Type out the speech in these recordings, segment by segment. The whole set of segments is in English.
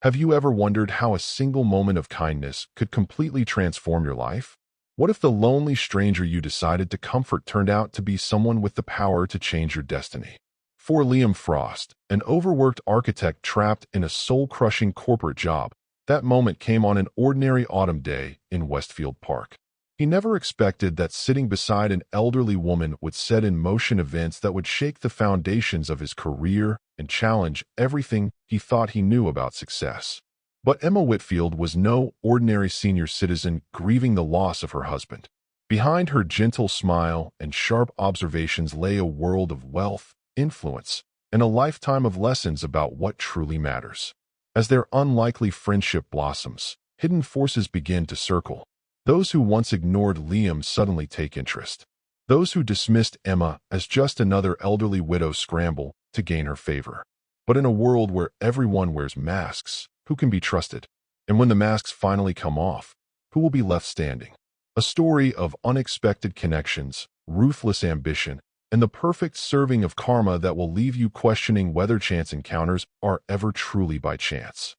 Have you ever wondered how a single moment of kindness could completely transform your life? What if the lonely stranger you decided to comfort turned out to be someone with the power to change your destiny? For Liam Frost, an overworked architect trapped in a soul-crushing corporate job, that moment came on an ordinary autumn day in Whitfield Park. He never expected that sitting beside an elderly woman would set in motion events that would shake the foundations of his career and challenge everything he thought he knew about success. But Emma Whitfield was no ordinary senior citizen grieving the loss of her husband. Behind her gentle smile and sharp observations lay a world of wealth, influence, and a lifetime of lessons about what truly matters. As their unlikely friendship blossoms, hidden forces begin to circle. Those who once ignored Liam suddenly take interest. Those who dismissed Emma as just another elderly widow scramble to gain her favor. But in a world where everyone wears masks, who can be trusted? And when the masks finally come off, who will be left standing? A story of unexpected connections, ruthless ambition, and the perfect serving of karma that will leave you questioning whether chance encounters are ever truly by chance.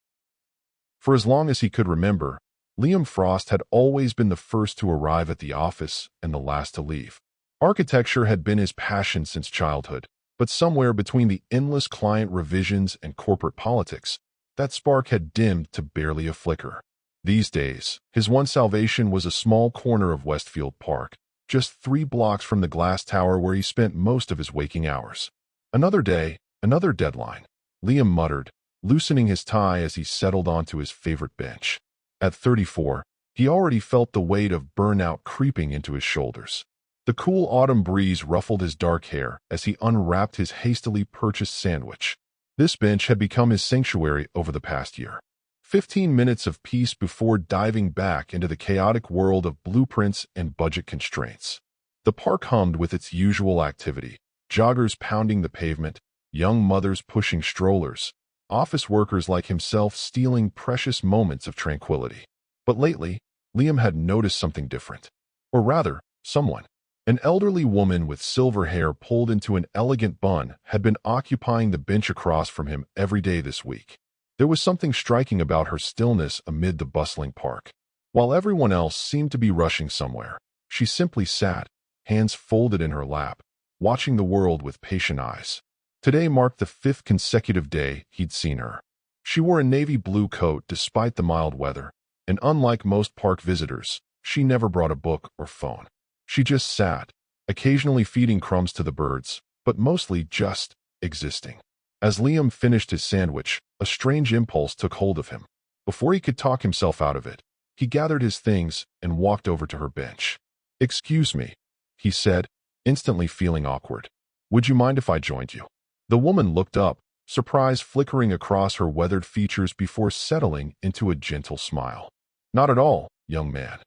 For as long as he could remember, Liam Frost had always been the first to arrive at the office and the last to leave. Architecture had been his passion since childhood, but somewhere between the endless client revisions and corporate politics, that spark had dimmed to barely a flicker. These days, his one salvation was a small corner of Whitfield Park, just 3 blocks from the glass tower where he spent most of his waking hours. Another day, another deadline, Liam muttered, loosening his tie as he settled onto his favorite bench. At 34, he already felt the weight of burnout creeping into his shoulders. The cool autumn breeze ruffled his dark hair as he unwrapped his hastily purchased sandwich. This bench had become his sanctuary over the past year. 15 minutes of peace before diving back into the chaotic world of blueprints and budget constraints. The park hummed with its usual activity, joggers pounding the pavement, young mothers pushing strollers, office workers like himself stealing precious moments of tranquility. But lately, Liam had noticed something different. Or rather, someone. An elderly woman with silver hair pulled into an elegant bun had been occupying the bench across from him every day this week. There was something striking about her stillness amid the bustling park. While everyone else seemed to be rushing somewhere, she simply sat, hands folded in her lap, watching the world with patient eyes. Today marked the 5th consecutive day he'd seen her. She wore a navy blue coat despite the mild weather, and unlike most park visitors, she never brought a book or phone. She just sat, occasionally feeding crumbs to the birds, but mostly just existing. As Liam finished his sandwich, a strange impulse took hold of him. Before he could talk himself out of it, he gathered his things and walked over to her bench. "Excuse me," he said, instantly feeling awkward. "Would you mind if I joined you?" The woman looked up, surprise flickering across her weathered features before settling into a gentle smile. "Not at all, young man."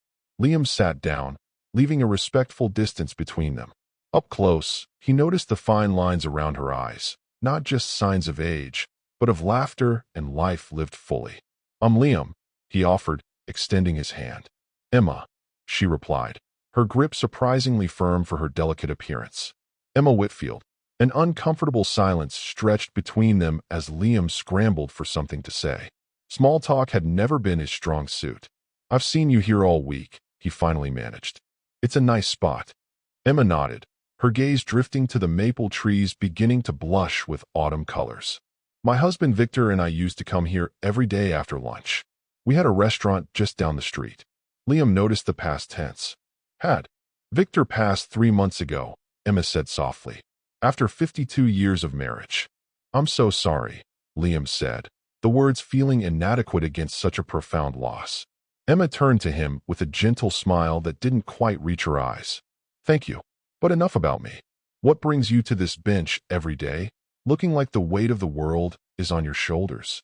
Liam sat down, leaving a respectful distance between them. Up close, he noticed the fine lines around her eyes, not just signs of age, but of laughter and life lived fully. "I'm Liam," he offered, extending his hand. "Emma," she replied, her grip surprisingly firm for her delicate appearance. "Emma Whitfield." An uncomfortable silence stretched between them as Liam scrambled for something to say. Small talk had never been his strong suit. "I've seen you here all week," he finally managed. "It's a nice spot." Emma nodded, her gaze drifting to the maple trees beginning to blush with autumn colors. "My husband Victor and I used to come here every day after lunch. We had a restaurant just down the street." Liam noticed the past tense. "Had." "Victor passed 3 months ago," Emma said softly. "After 52 years of marriage." "I'm so sorry," Liam said, the words feeling inadequate against such a profound loss. Emma turned to him with a gentle smile that didn't quite reach her eyes. "Thank you. But enough about me. What brings you to this bench every day, looking like the weight of the world is on your shoulders?"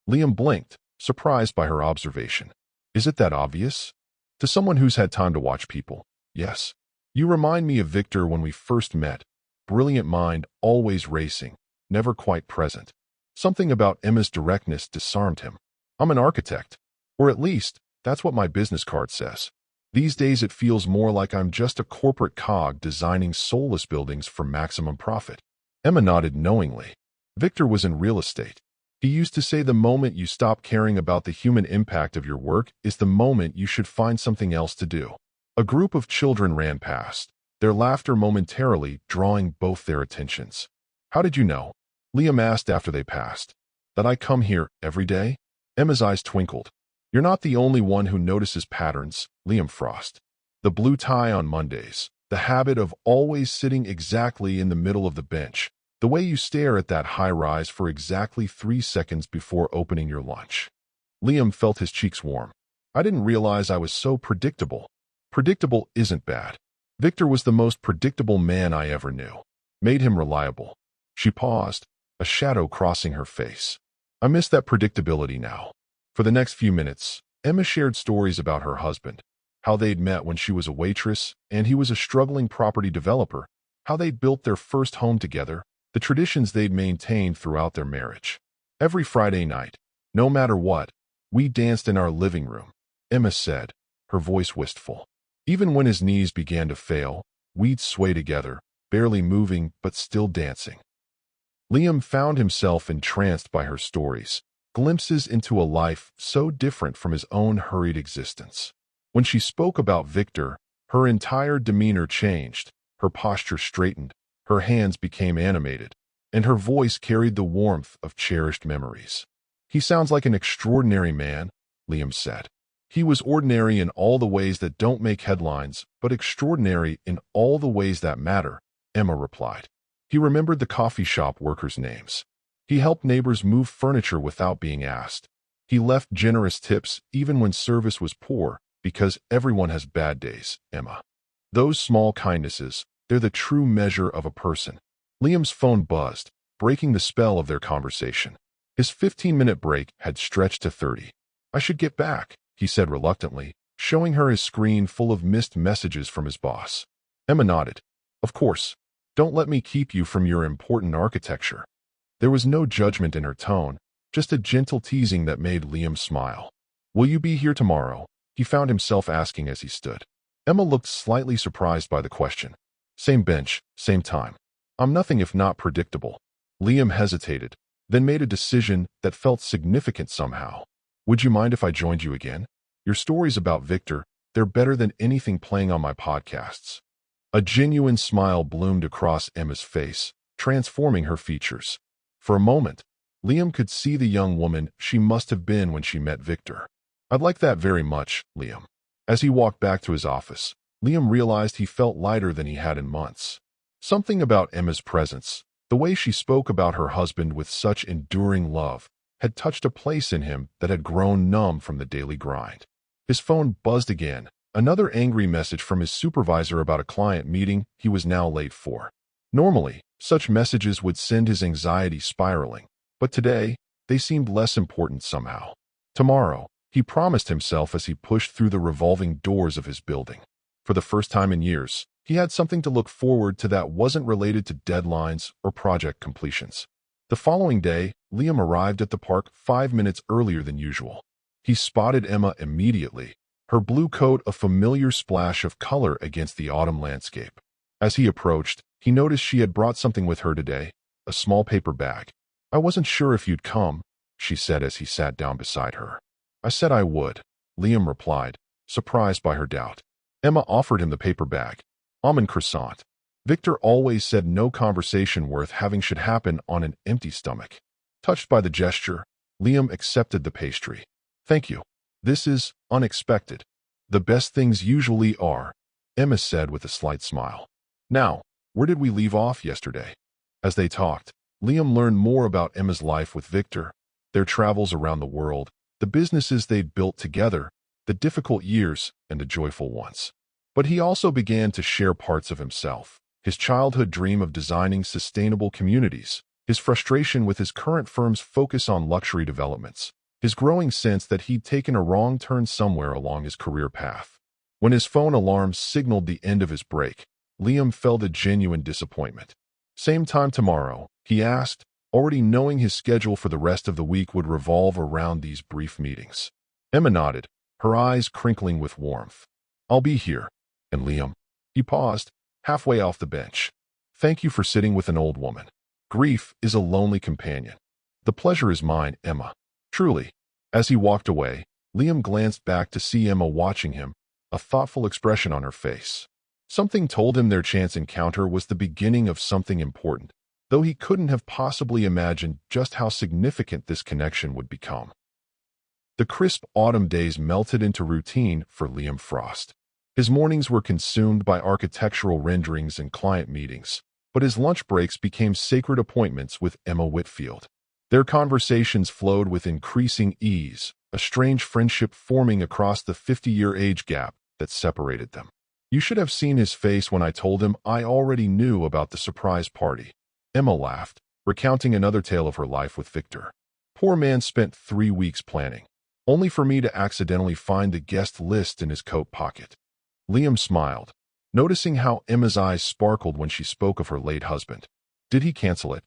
Liam blinked, surprised by her observation. "Is it that obvious?" "To someone who's had time to watch people, yes. You remind me of Victor when we first met. Brilliant mind, always racing, never quite present." Something about Emma's directness disarmed him. "I'm an architect. Or at least, that's what my business card says. These days it feels more like I'm just a corporate cog designing soulless buildings for maximum profit." Emma nodded knowingly. "Victor was in real estate." He used to say the moment you stop caring about the human impact of your work is the moment you should find something else to do. A group of children ran past, their laughter momentarily drawing both their attentions. "How did you know?" Liam asked after they passed. "That I come here every day?" Emma's eyes twinkled. "You're not the only one who notices patterns," Liam frosted. "The blue tie on Mondays, the habit of always sitting exactly in the middle of the bench, the way you stare at that high rise for exactly 3 seconds before opening your lunch." Liam felt his cheeks warm. "I didn't realize I was so predictable." "Predictable isn't bad. Victor was the most predictable man I ever knew. Made him reliable." She paused, a shadow crossing her face. "I miss that predictability now." For the next few minutes, Emma shared stories about her husband, how they'd met when she was a waitress and he was a struggling property developer, how they'd built their first home together, the traditions they'd maintained throughout their marriage. "Every Friday night, no matter what, we danced in our living room," Emma said, her voice wistful. "Even when his knees began to fail, we'd sway together, barely moving but still dancing." Liam found himself entranced by her stories, glimpses into a life so different from his own hurried existence. When she spoke about Victor, her entire demeanor changed, her posture straightened, her hands became animated, and her voice carried the warmth of cherished memories. "He sounds like an extraordinary man," Liam said. "He was ordinary in all the ways that don't make headlines, but extraordinary in all the ways that matter," Emma replied. "He remembered the coffee shop workers' names. He helped neighbors move furniture without being asked. He left generous tips even when service was poor, because everyone has bad days, Emma. Those small kindnesses, they're the true measure of a person." Liam's phone buzzed, breaking the spell of their conversation. His 15-minute break had stretched to 30. "I should get back," he said reluctantly, showing her his screen full of missed messages from his boss. Emma nodded. "Of course. Don't let me keep you from your important architecture." There was no judgment in her tone, just a gentle teasing that made Liam smile. "Will you be here tomorrow?" he found himself asking as he stood. Emma looked slightly surprised by the question. "Same bench, same time. I'm nothing if not predictable." Liam hesitated, then made a decision that felt significant somehow. "Would you mind if I joined you again? Your stories about Victor, they're better than anything playing on my podcasts." A genuine smile bloomed across Emma's face, transforming her features. For a moment, Liam could see the young woman she must have been when she met Victor. "I'd like that very much, Liam." As he walked back to his office, Liam realized he felt lighter than he had in months. Something about Emma's presence, the way she spoke about her husband with such enduring love, had touched a place in him that had grown numb from the daily grind. His phone buzzed again, another angry message from his supervisor about a client meeting he was now late for. Normally, such messages would send his anxiety spiraling, but today, they seemed less important somehow. Tomorrow, he promised himself as he pushed through the revolving doors of his building. For the first time in years, he had something to look forward to that wasn't related to deadlines or project completions. The following day, Liam arrived at the park 5 minutes earlier than usual. He spotted Emma immediately, her blue coat a familiar splash of color against the autumn landscape. As he approached, he noticed she had brought something with her today, a small paper bag. "I wasn't sure if you'd come," she said as he sat down beside her. "I said I would," Liam replied, surprised by her doubt. Emma offered him the paper bag. "Almond croissant." Victor always said no conversation worth having should happen on an empty stomach. Touched by the gesture, Liam accepted the pastry. "Thank you. This is unexpected." "The best things usually are," Emma said with a slight smile. "Now, where did we leave off yesterday?" As they talked, Liam learned more about Emma's life with Victor, their travels around the world, the businesses they'd built together, the difficult years and the joyful ones. But he also began to share parts of himself, his childhood dream of designing sustainable communities, his frustration with his current firm's focus on luxury developments, his growing sense that he'd taken a wrong turn somewhere along his career path. When his phone alarm signaled the end of his break, Liam felt a genuine disappointment. "Same time tomorrow?" he asked, already knowing his schedule for the rest of the week would revolve around these brief meetings. Emma nodded, her eyes crinkling with warmth. "I'll be here." "And Liam?" He paused, halfway off the bench. "Thank you for sitting with an old woman. Grief is a lonely companion." The pleasure is mine, Emma. Truly. As he walked away, Liam glanced back to see Emma watching him, a thoughtful expression on her face. Something told him their chance encounter was the beginning of something important, though he couldn't have possibly imagined just how significant this connection would become. The crisp autumn days melted into routine for Liam Frost. His mornings were consumed by architectural renderings and client meetings, but his lunch breaks became sacred appointments with Emma Whitfield. Their conversations flowed with increasing ease, a strange friendship forming across the 50-year age gap that separated them. You should have seen his face when I told him I already knew about the surprise party. Emma laughed, recounting another tale of her life with Victor. Poor man spent 3 weeks planning, only for me to accidentally find the guest list in his coat pocket. Liam smiled, noticing how Emma's eyes sparkled when she spoke of her late husband. Did he cancel it?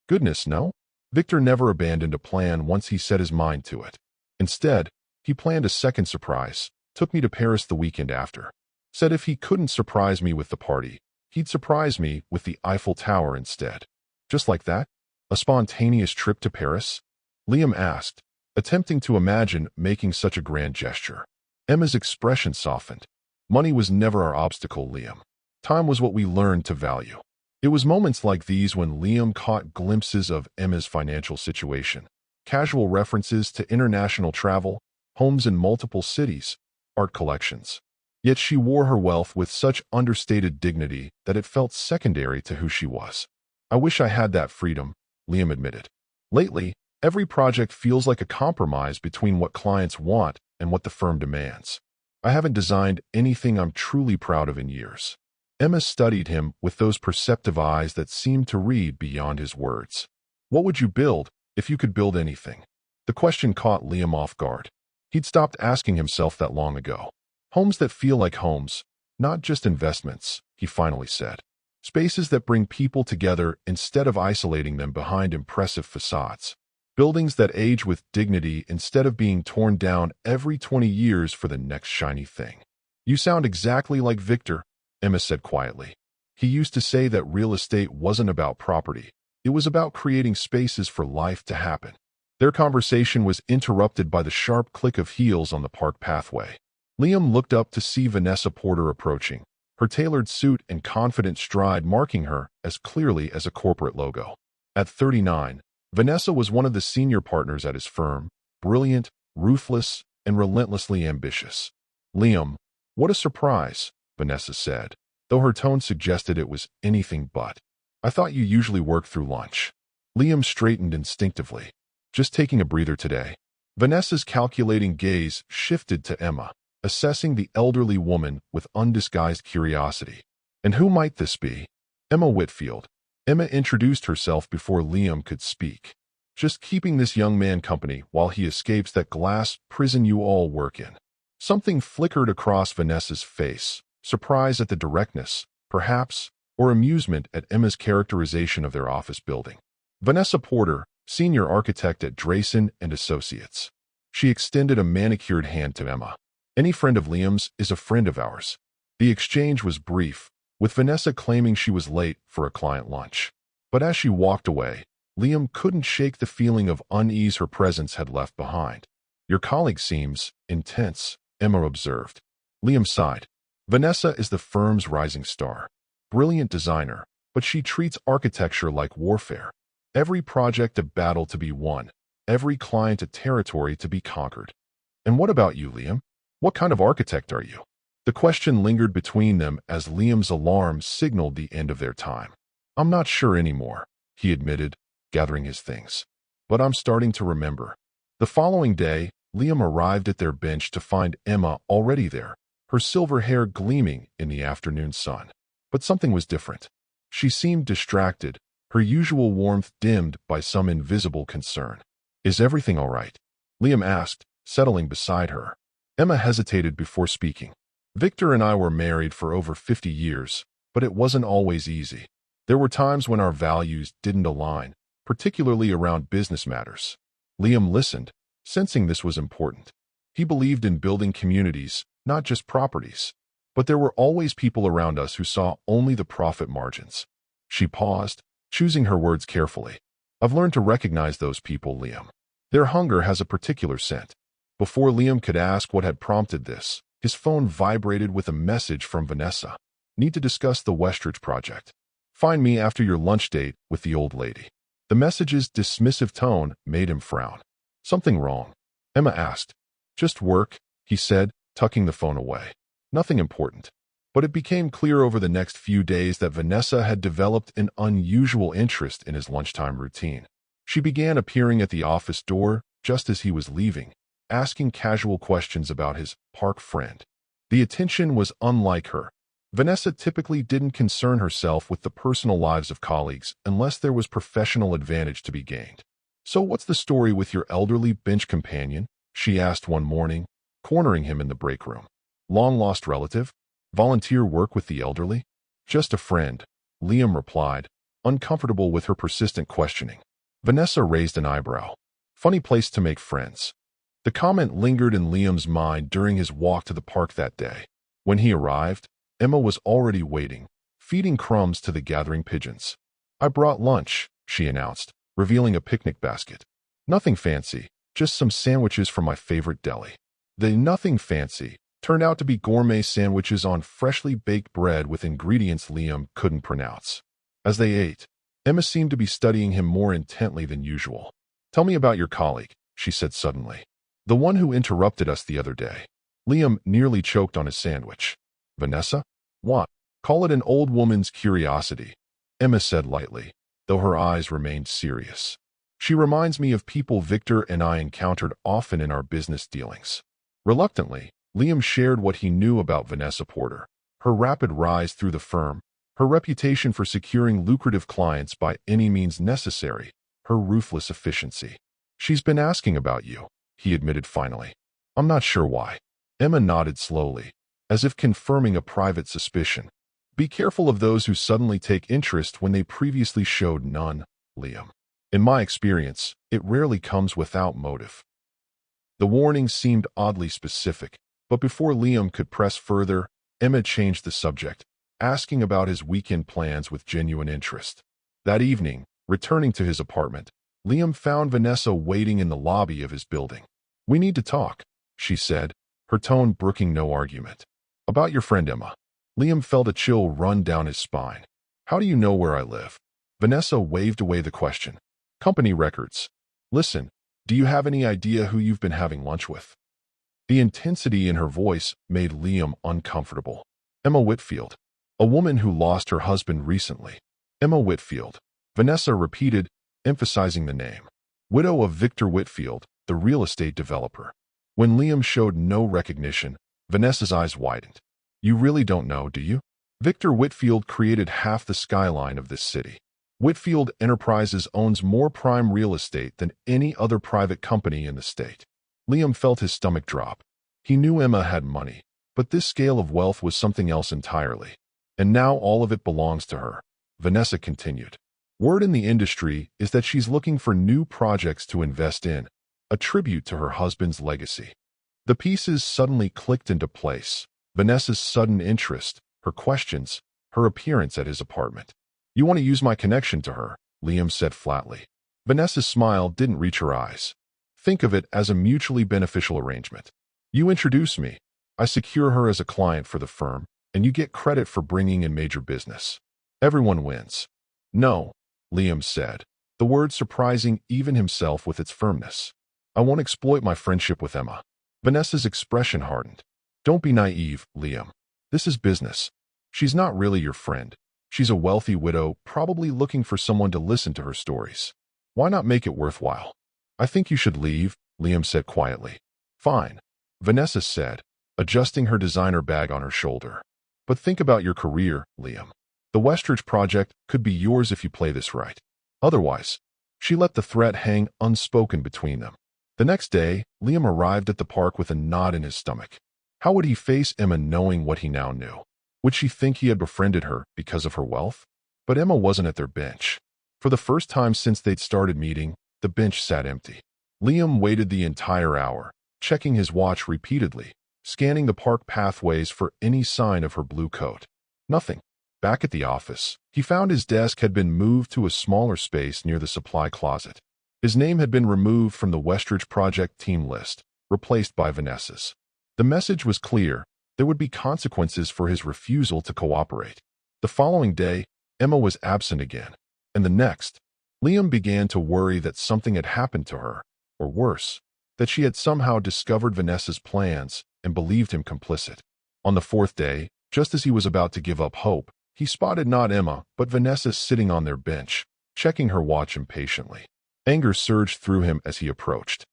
Goodness, no. Victor never abandoned a plan once he set his mind to it. Instead, he planned a second surprise, took me to Paris the weekend after. Said if he couldn't surprise me with the party, he'd surprise me with the Eiffel Tower instead. Just like that? A spontaneous trip to Paris? Liam asked, attempting to imagine making such a grand gesture. Emma's expression softened. Money was never our obstacle, Liam. Time was what we learned to value. It was moments like these when Liam caught glimpses of Emma's financial situation, casual references to international travel, homes in multiple cities, art collections. Yet she wore her wealth with such understated dignity that it felt secondary to who she was. I wish I had that freedom, Liam admitted. Lately, every project feels like a compromise between what clients want and what the firm demands. I haven't designed anything I'm truly proud of in years. Emma studied him with those perceptive eyes that seemed to read beyond his words. What would you build if you could build anything? The question caught Liam off guard. He'd stopped asking himself that long ago. Homes that feel like homes, not just investments, he finally said. Spaces that bring people together instead of isolating them behind impressive facades. Buildings that age with dignity instead of being torn down every 20 years for the next shiny thing. You sound exactly like Victor, Emma said quietly. He used to say that real estate wasn't about property. It was about creating spaces for life to happen. Their conversation was interrupted by the sharp click of heels on the park pathway. Liam looked up to see Vanessa Porter approaching, her tailored suit and confident stride marking her as clearly as a corporate logo. At 39, Vanessa was one of the senior partners at his firm, brilliant, ruthless, and relentlessly ambitious. Liam, what a surprise, Vanessa said, though her tone suggested it was anything but. I thought you usually worked through lunch. Liam straightened instinctively. Just taking a breather today. Vanessa's calculating gaze shifted to Emma, assessing the elderly woman with undisguised curiosity. And who might this be? Emma Whitfield. Emma introduced herself before Liam could speak. Just keeping this young man company while he escapes that glass prison you all work in. Something flickered across Vanessa's face, surprise at the directness, perhaps, or amusement at Emma's characterization of their office building. Vanessa Porter, senior architect at Drayson and Associates. She extended a manicured hand to Emma. Any friend of Liam's is a friend of ours. The exchange was brief, with Vanessa claiming she was late for a client lunch. But as she walked away, Liam couldn't shake the feeling of unease her presence had left behind. Your colleague seems intense, Emma observed. Liam sighed. Vanessa is the firm's rising star. Brilliant designer, but she treats architecture like warfare. Every project a battle to be won, every client a territory to be conquered. And what about you, Liam? What kind of architect are you? The question lingered between them as Liam's alarm signaled the end of their time. I'm not sure anymore, he admitted, gathering his things. But I'm starting to remember. The following day, Liam arrived at their bench to find Emma already there, her silver hair gleaming in the afternoon sun. But something was different. She seemed distracted, her usual warmth dimmed by some invisible concern. Is everything all right? Liam asked, settling beside her. Emma hesitated before speaking. Victor and I were married for over 50 years, but it wasn't always easy. There were times when our values didn't align, particularly around business matters. Liam listened, sensing this was important. He believed in building communities, not just properties. But there were always people around us who saw only the profit margins. She paused, choosing her words carefully. I've learned to recognize those people, Liam. Their hunger has a particular scent. Before Liam could ask what had prompted this, his phone vibrated with a message from Vanessa. Need to discuss the Westridge project. Find me after your lunch date with the old lady. The message's dismissive tone made him frown. Something wrong? Emma asked. Just work, he said, tucking the phone away. Nothing important. But it became clear over the next few days that Vanessa had developed an unusual interest in his lunchtime routine. She began appearing at the office door just as he was leaving, asking casual questions about his park friend. The attention was unlike her. Vanessa typically didn't concern herself with the personal lives of colleagues unless there was professional advantage to be gained. So what's the story with your elderly bench companion? She asked one morning, cornering him in the break room. Long-lost relative? Volunteer work with the elderly? Just a friend, Liam replied, uncomfortable with her persistent questioning. Vanessa raised an eyebrow. Funny place to make friends. The comment lingered in Liam's mind during his walk to the park that day. When he arrived, Emma was already waiting, feeding crumbs to the gathering pigeons. I brought lunch, she announced, revealing a picnic basket. Nothing fancy, just some sandwiches from my favorite deli. The nothing fancy turned out to be gourmet sandwiches on freshly baked bread with ingredients Liam couldn't pronounce. As they ate, Emma seemed to be studying him more intently than usual. Tell me about your colleague, she said suddenly. The one who interrupted us the other day. Liam nearly choked on his sandwich. Vanessa? What? Call it an old woman's curiosity, Emma said lightly, though her eyes remained serious. She reminds me of people Victor and I encountered often in our business dealings. Reluctantly, Liam shared what he knew about Vanessa Porter, her rapid rise through the firm, her reputation for securing lucrative clients by any means necessary, her ruthless efficiency. She's been asking about you, he admitted finally. I'm not sure why. Emma nodded slowly, as if confirming a private suspicion. Be careful of those who suddenly take interest when they previously showed none, Liam. In my experience, it rarely comes without motive. The warning seemed oddly specific, but before Liam could press further, Emma changed the subject, asking about his weekend plans with genuine interest. That evening, returning to his apartment, Liam found Vanessa waiting in the lobby of his building. We need to talk, she said, her tone brooking no argument. About your friend Emma. Liam felt a chill run down his spine. How do you know where I live? Vanessa waved away the question. Company records. Listen, do you have any idea who you've been having lunch with? The intensity in her voice made Liam uncomfortable. Emma Whitfield. A woman who lost her husband recently. Emma Whitfield. Vanessa repeated, emphasizing the name. Widow of Victor Whitfield, the real estate developer. When Liam showed no recognition, Vanessa's eyes widened. You really don't know, do you? Victor Whitfield created half the skyline of this city. Whitfield Enterprises owns more prime real estate than any other private company in the state. Liam felt his stomach drop. He knew Emma had money, but this scale of wealth was something else entirely. And now all of it belongs to her, Vanessa continued. Word in the industry is that she's looking for new projects to invest in, a tribute to her husband's legacy. The pieces suddenly clicked into place. Vanessa's sudden interest, her questions, her appearance at his apartment. You want to use my connection to her, Liam said flatly. Vanessa's smile didn't reach her eyes. Think of it as a mutually beneficial arrangement. You introduce me, I secure her as a client for the firm, and you get credit for bringing in major business. Everyone wins. No, Liam said, the word surprising even himself with its firmness. I won't exploit my friendship with Emma. Vanessa's expression hardened. Don't be naive, Liam. This is business. She's not really your friend. She's a wealthy widow, probably looking for someone to listen to her stories. Why not make it worthwhile? I think you should leave, Liam said quietly. Fine, Vanessa said, adjusting her designer bag on her shoulder. But think about your career, Liam. The Westridge project could be yours if you play this right. Otherwise, she let the threat hang unspoken between them. The next day, Liam arrived at the park with a knot in his stomach. How would he face Emma knowing what he now knew? Would she think he had befriended her because of her wealth? But Emma wasn't at their bench. For the first time since they'd started meeting, the bench sat empty. Liam waited the entire hour, checking his watch repeatedly, scanning the park pathways for any sign of her blue coat. Nothing. Back at the office, he found his desk had been moved to a smaller space near the supply closet. His name had been removed from the Westridge project team list, replaced by Vanessa's. The message was clear: there would be consequences for his refusal to cooperate. The following day, Emma was absent again, and the next, Liam began to worry that something had happened to her, or worse, that she had somehow discovered Vanessa's plans and believed him complicit. On the fourth day, just as he was about to give up hope, he spotted not Emma, but Vanessa sitting on their bench, checking her watch impatiently. Anger surged through him as he approached.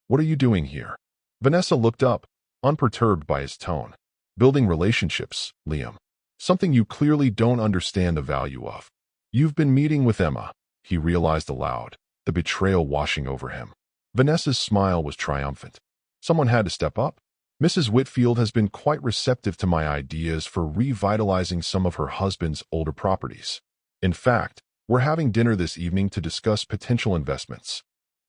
"What are you doing here?" Vanessa looked up, unperturbed by his tone. "Building relationships, Liam. Something you clearly don't understand the value of." "You've been meeting with Emma," he realized aloud, the betrayal washing over him. Vanessa's smile was triumphant. "Someone had to step up. Mrs. Whitfield has been quite receptive to my ideas for revitalizing some of her husband's older properties. In fact, we're having dinner this evening to discuss potential investments."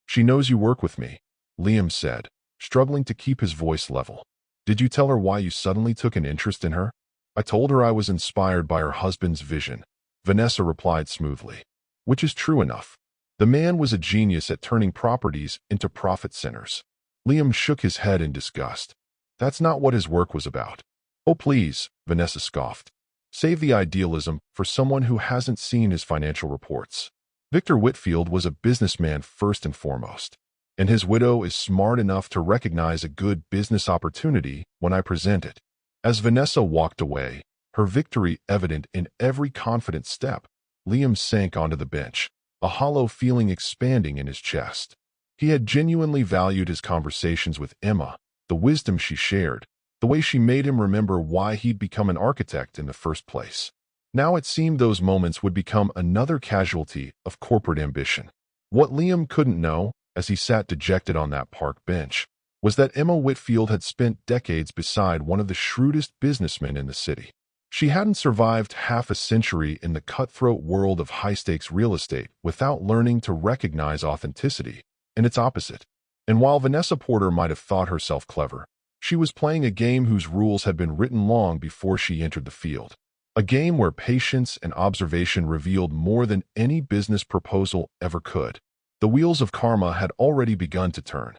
"She knows you work with me," Liam said, struggling to keep his voice level. "Did you tell her why you suddenly took an interest in her?" "I told her I was inspired by her husband's vision," Vanessa replied smoothly. Which is true enough. The man was a genius at turning properties into profit centers. Liam shook his head in disgust. That's not what his work was about. "Oh, please," Vanessa scoffed. "Save the idealism for someone who hasn't seen his financial reports. Victor Whitfield was a businessman first and foremost, and his widow is smart enough to recognize a good business opportunity when I present it." As Vanessa walked away, her victory evident in every confident step, Liam sank onto the bench, a hollow feeling expanding in his chest. He had genuinely valued his conversations with Emma, the wisdom she shared, the way she made him remember why he'd become an architect in the first place. Now it seemed those moments would become another casualty of corporate ambition. What Liam couldn't know, as he sat dejected on that park bench, was that Emma Whitfield had spent decades beside one of the shrewdest businessmen in the city. She hadn't survived half a century in the cutthroat world of high-stakes real estate without learning to recognize authenticity and its opposite. And while Vanessa Porter might have thought herself clever, she was playing a game whose rules had been written long before she entered the field. A game where patience and observation revealed more than any business proposal ever could. The wheels of karma had already begun to turn.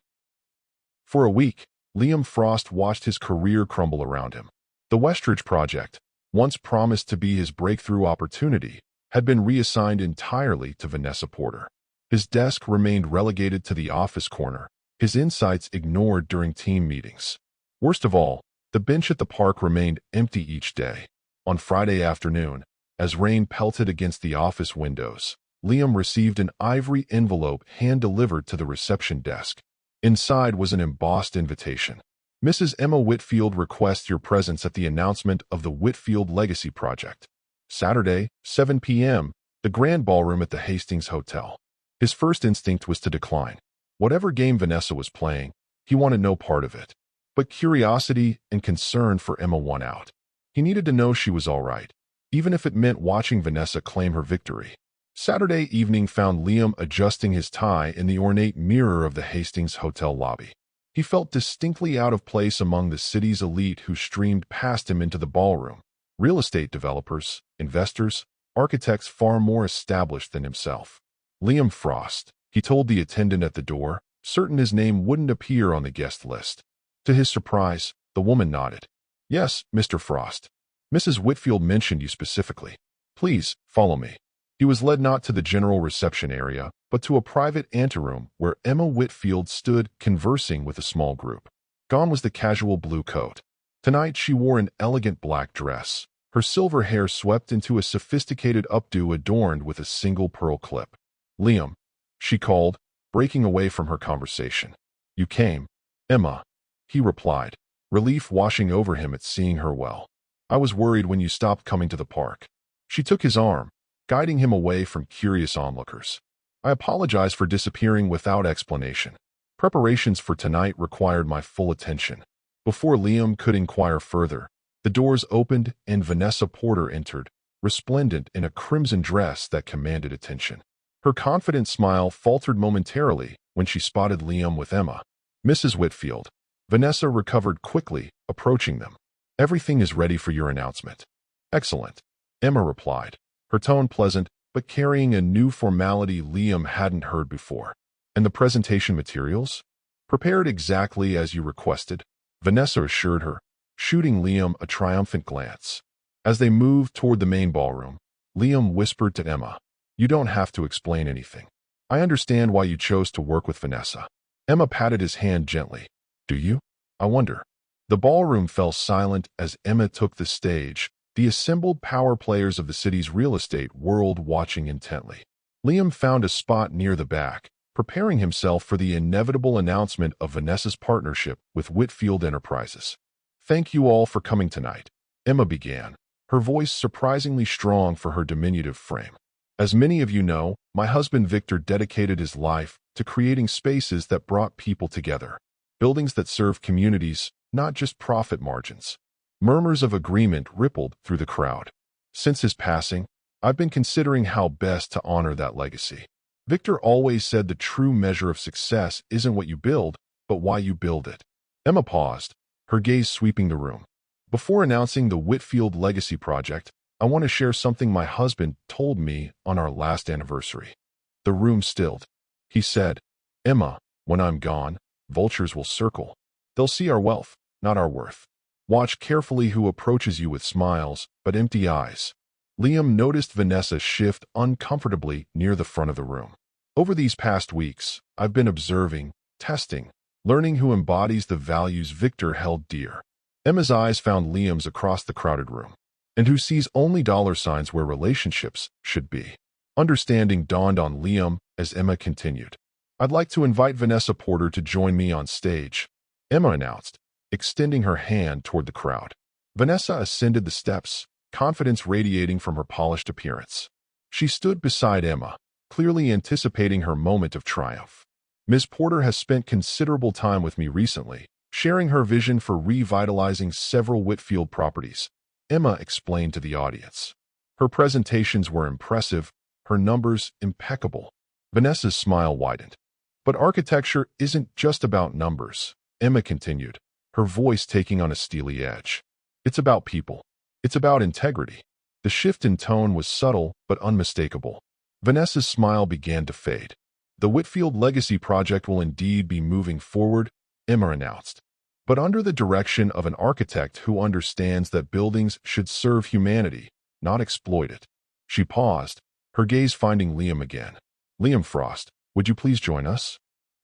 For a week, Liam Frost watched his career crumble around him. The Westridge project, once promised to be his breakthrough opportunity, had been reassigned entirely to Vanessa Porter. His desk remained relegated to the office corner, his insights ignored during team meetings. Worst of all, the bench at the park remained empty each day. On Friday afternoon, as rain pelted against the office windows, Liam received an ivory envelope hand-delivered to the reception desk. Inside was an embossed invitation. "Mrs. Emma Whitfield requests your presence at the announcement of the Whitfield Legacy Project. Saturday, 7 p.m., the Grand Ballroom at the Hastings Hotel." His first instinct was to decline. Whatever game Vanessa was playing, he wanted no part of it. But curiosity and concern for Emma won out. He needed to know she was all right, even if it meant watching Vanessa claim her victory. Saturday evening found Liam adjusting his tie in the ornate mirror of the Hastings Hotel lobby. He felt distinctly out of place among the city's elite who streamed past him into the ballroom. Real estate developers, investors, architects far more established than himself. "Liam Frost," he told the attendant at the door, certain his name wouldn't appear on the guest list. To his surprise, the woman nodded. "Yes, Mr. Frost. Mrs. Whitfield mentioned you specifically. Please, follow me." He was led not to the general reception area, but to a private anteroom where Emma Whitfield stood conversing with a small group. Gone was the casual blue coat. Tonight she wore an elegant black dress, her silver hair swept into a sophisticated updo adorned with a single pearl clip. "Liam," she called, breaking away from her conversation. "You came." "Emma," he replied, relief washing over him at seeing her well. "I was worried when you stopped coming to the park." She took his arm, guiding him away from curious onlookers. "I apologize for disappearing without explanation. Preparations for tonight required my full attention." Before Liam could inquire further, the doors opened and Vanessa Porter entered, resplendent in a crimson dress that commanded attention. Her confident smile faltered momentarily when she spotted Liam with Emma. "Mrs. Whitfield." Vanessa recovered quickly, approaching them. "Everything is ready for your announcement." "Excellent." Emma replied, her tone pleasant, but carrying a new formality Liam hadn't heard before. And the presentation materials? Prepared exactly as you requested, Vanessa assured her, shooting Liam a triumphant glance. As they moved toward the main ballroom, Liam whispered to Emma, "You don't have to explain anything. I understand why you chose to work with Vanessa." Emma patted his hand gently. "Do you? I wonder." The ballroom fell silent as Emma took the stage, the assembled power players of the city's real estate world watching intently. Liam found a spot near the back, preparing himself for the inevitable announcement of Vanessa's partnership with Whitfield Enterprises. "Thank you all for coming tonight," Emma began, her voice surprisingly strong for her diminutive frame. "As many of you know, my husband Victor dedicated his life to creating spaces that brought people together, buildings that serve communities, not just profit margins." Murmurs of agreement rippled through the crowd. "Since his passing, I've been considering how best to honor that legacy. Victor always said the true measure of success isn't what you build, but why you build it." Emma paused, her gaze sweeping the room. "Before announcing the Whitfield Legacy Project, I want to share something my husband told me on our last anniversary." The room stilled. He said, "Emma, when I'm gone, vultures will circle. They'll see our wealth, not our worth. Watch carefully who approaches you with smiles, but empty eyes." Liam noticed Vanessa shift uncomfortably near the front of the room. "Over these past weeks, I've been observing, testing, learning who embodies the values Victor held dear." Emma's eyes found Liam's across the crowded room. "And who sees only dollar signs where relationships should be." Understanding dawned on Liam as Emma continued. "I'd like to invite Vanessa Porter to join me on stage," Emma announced, extending her hand toward the crowd. Vanessa ascended the steps, confidence radiating from her polished appearance. She stood beside Emma, clearly anticipating her moment of triumph. "Ms. Porter has spent considerable time with me recently, sharing her vision for revitalizing several Whitfield properties," Emma explained to the audience. Her presentations were impressive, her numbers impeccable. Vanessa's smile widened. "But architecture isn't just about numbers," Emma continued, her voice taking on a steely edge. "It's about people. It's about integrity." The shift in tone was subtle but unmistakable. Vanessa's smile began to fade. "The Whitfield Legacy Project will indeed be moving forward," Emma announced, "but under the direction of an architect who understands that buildings should serve humanity, not exploit it." She paused, her gaze finding Liam again. "Liam Frost, would you please join us?"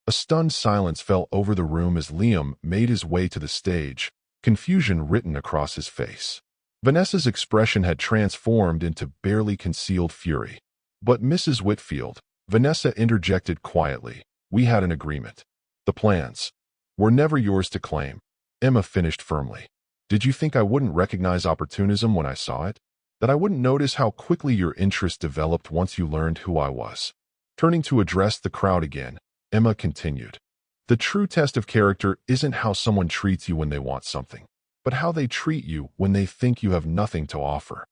A stunned silence fell over the room as Liam made his way to the stage, confusion written across his face. Vanessa's expression had transformed into barely concealed fury. "But Mrs. Whitfield," Vanessa interjected quietly, "we had an agreement. The plans were never yours to claim," Emma finished firmly. "Did you think I wouldn't recognize opportunism when I saw it? That I wouldn't notice how quickly your interest developed once you learned who I was?" Turning to address the crowd again, Emma continued, "The true test of character isn't how someone treats you when they want something, but how they treat you when they think you have nothing to offer."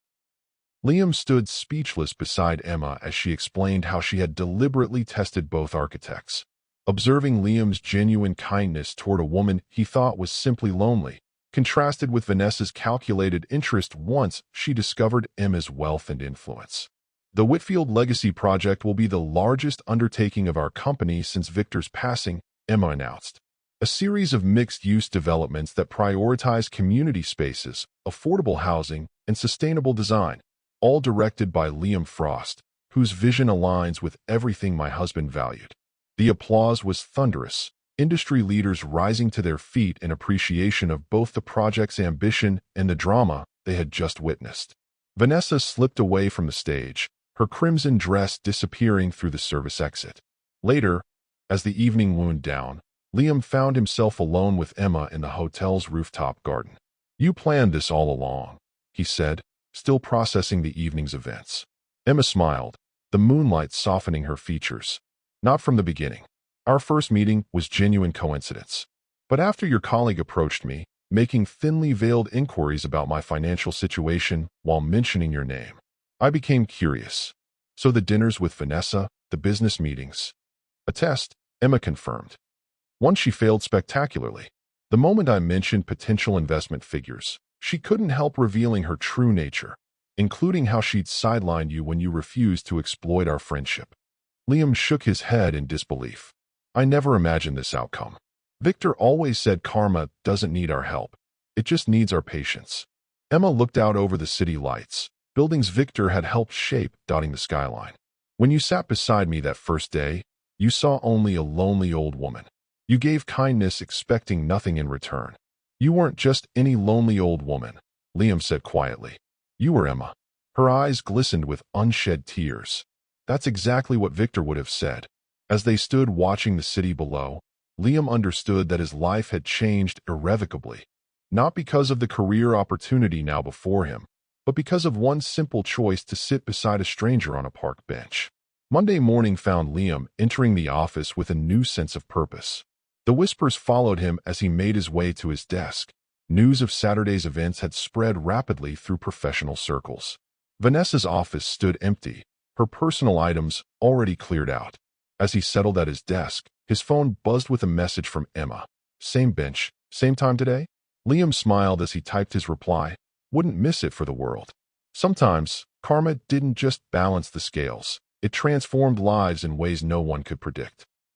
Liam stood speechless beside Emma as she explained how she had deliberately tested both architects. Observing Liam's genuine kindness toward a woman he thought was simply lonely, contrasted with Vanessa's calculated interest once she discovered Emma's wealth and influence. "The Whitfield Legacy Project will be the largest undertaking of our company since Victor's passing," Emma announced. "A series of mixed-use developments that prioritize community spaces, affordable housing, and sustainable design, all directed by Liam Frost, whose vision aligns with everything my husband valued." The applause was thunderous, industry leaders rising to their feet in appreciation of both the project's ambition and the drama they had just witnessed. Vanessa slipped away from the stage, her crimson dress disappearing through the service exit. Later, as the evening wound down, Liam found himself alone with Emma in the hotel's rooftop garden. "You planned this all along," he said, still processing the evening's events. Emma smiled, the moonlight softening her features. "Not from the beginning. Our first meeting was genuine coincidence. But after your colleague approached me, making thinly veiled inquiries about my financial situation while mentioning your name, I became curious. So the dinners with Vanessa, the business meetings." "A test," Emma confirmed. "Once she failed spectacularly. The moment I mentioned potential investment figures, she couldn't help revealing her true nature. including how she'd sidelined you when you refused to exploit our friendship. Liam shook his head in disbelief. I never imagined this outcome. Victor always said karma doesn't need our help. It just needs our patience. Emma looked out over the city lights, buildings Victor had helped shape dotting the skyline. When you sat beside me that first day, you saw only a lonely old woman. You gave kindness expecting nothing in return. You weren't just any lonely old woman, Liam said quietly. You were Emma. Her eyes glistened with unshed tears. That's exactly what Victor would have said. As they stood watching the city below, Liam understood that his life had changed irrevocably, not because of the career opportunity now before him, but because of one simple choice to sit beside a stranger on a park bench. Monday morning found Liam entering the office with a new sense of purpose. The whispers followed him as he made his way to his desk. News of Saturday's events had spread rapidly through professional circles. Vanessa's office stood empty, her personal items already cleared out. As he settled at his desk, his phone buzzed with a message from Emma. Same bench, same time today? Liam smiled as he typed his reply. Wouldn't miss it for the world. Sometimes, karma didn't just balance the scales. It transformed lives in ways no one could predict.